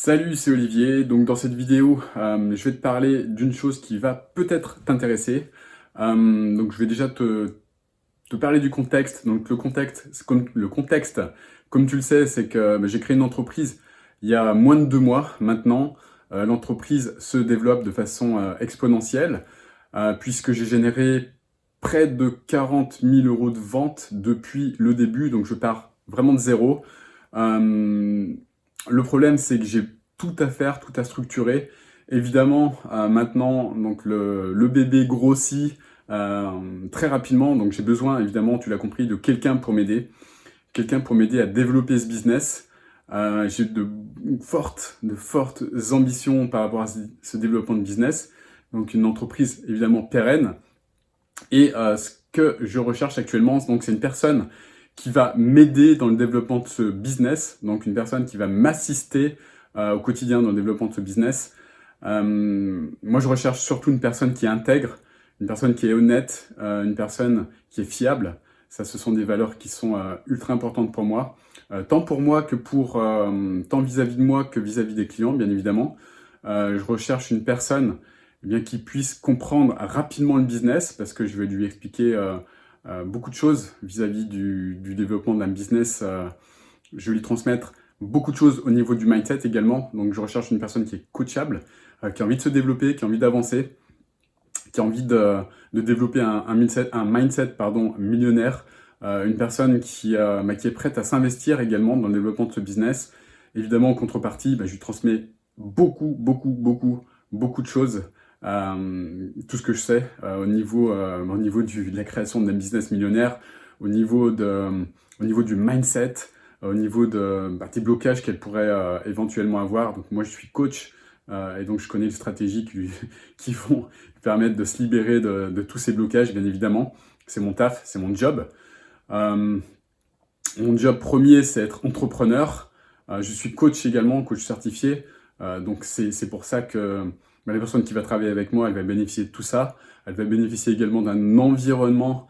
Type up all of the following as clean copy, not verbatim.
Salut, c'est Olivier. Donc dans cette vidéo, je vais te parler d'une chose qui va peut-être t'intéresser. Donc je vais déjà te parler du contexte. Donc le contexte, comme tu le sais, c'est que j'ai créé une entreprise il y a moins de 2 mois maintenant. L'entreprise se développe de façon exponentielle, puisque j'ai généré près de 40 000 euros de vente depuis le début. Donc je pars vraiment de zéro. Euh, le problème, c'est que j'ai tout à faire, tout à structurer. Évidemment, maintenant, donc le bébé grossit très rapidement, donc j'ai besoin, évidemment, tu l'as compris, de quelqu'un pour m'aider à développer ce business. J'ai de fortes ambitions par rapport à ce développement de business, donc une entreprise évidemment pérenne. Et ce que je recherche actuellement, donc c'est une personne qui va m'aider dans le développement de ce business, donc une personne qui va m'assister au quotidien dans le développement de ce business. Moi, je recherche surtout une personne qui est intègre, une personne qui est honnête, une personne qui est fiable. Ça, ce sont des valeurs qui sont ultra importantes pour moi, tant pour moi que tant vis-à-vis de moi que vis-à-vis des clients, bien évidemment. Je recherche une personne bien qu'il puisse comprendre rapidement le business, parce que je vais lui expliquer beaucoup de choses vis-à-vis du développement d'un business. Je vais lui transmettre beaucoup de choses au niveau du mindset également. Donc je recherche une personne qui est coachable, qui a envie de se développer, qui a envie d'avancer, qui a envie de développer un mindset millionnaire. Une personne qui est prête à s'investir également dans le développement de ce business. Évidemment, en contrepartie, je lui transmets beaucoup de choses. Tout ce que je sais au niveau de la création d'un business millionnaire, au niveau du mindset, au niveau des blocages qu'elle pourrait éventuellement avoir. Donc moi, je suis coach et donc je connais les stratégies qui vont lui permettre de se libérer de tous ces blocages, bien évidemment. C'est mon taf, c'est mon job. Euh, Mon job premier, c'est être entrepreneur. Je suis coach également, coach certifié. Donc c'est pour ça que la personne qui va travailler avec moi, elle va bénéficier de tout ça. Elle va bénéficier également d'un environnement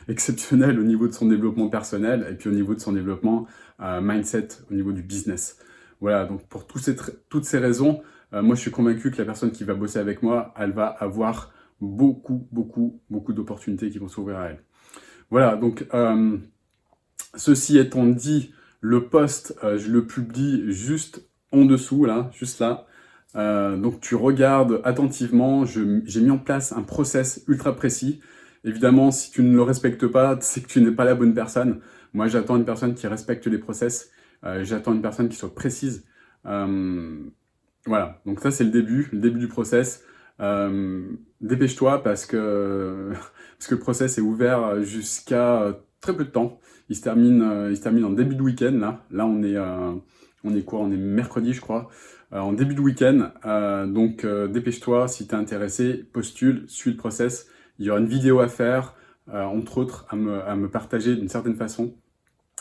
exceptionnel au niveau de son développement personnel et puis au niveau de son développement mindset, au niveau du business. Voilà, donc pour toutes ces raisons, moi je suis convaincu que la personne qui va bosser avec moi, elle va avoir beaucoup d'opportunités qui vont s'ouvrir à elle. Voilà, donc ceci étant dit, le post, je le publie juste en dessous, là, juste là. Donc tu regardes attentivement, j'ai mis en place un process ultra précis. Évidemment, si tu ne le respectes pas, c'est que tu n'es pas la bonne personne. Moi, j'attends une personne qui respecte les process. J'attends une personne qui soit précise. Euh, voilà, donc ça c'est le début du process. Dépêche-toi parce que le process est ouvert jusqu'à très peu de temps. Il se termine en début de week-end là. Là on est quoi? On est mercredi je crois. En début de week-end. Donc dépêche-toi si t'es intéressé, postule, suis le process. Il y aura une vidéo à faire, entre autres à me partager d'une certaine façon.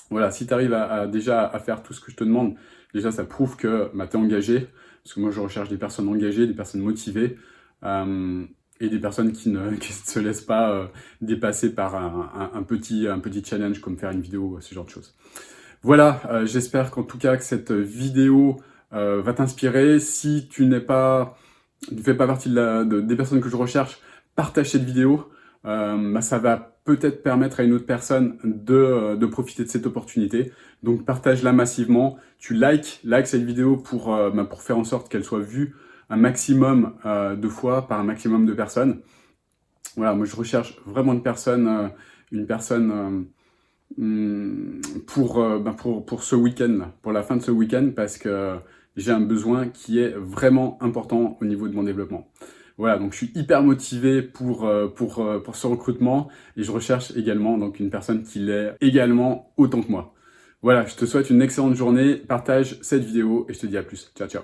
Voilà, si tu arrives déjà à faire tout ce que je te demande, déjà ça prouve que tu es engagé, parce que moi je recherche des personnes engagées, des personnes motivées, et des personnes qui ne se laissent pas dépasser par un petit challenge comme faire une vidéo, ce genre de choses. Voilà, j'espère qu'en tout cas que cette vidéo va t'inspirer. Si tu ne fais pas partie des personnes que je recherche, partage cette vidéo. Ça va peut-être permettre à une autre personne de profiter de cette opportunité. Donc partage-la massivement. Tu likes cette vidéo pour faire en sorte qu'elle soit vue un maximum de fois par un maximum de personnes. Voilà, moi je recherche vraiment une personne pour ce week-end, pour la fin de ce week-end, parce que j'ai un besoin qui est vraiment important au niveau de mon développement. Voilà, donc je suis hyper motivé pour ce recrutement et je recherche également donc une personne qui l'est également autant que moi. Voilà, je te souhaite une excellente journée, partage cette vidéo et je te dis à plus. Ciao, ciao.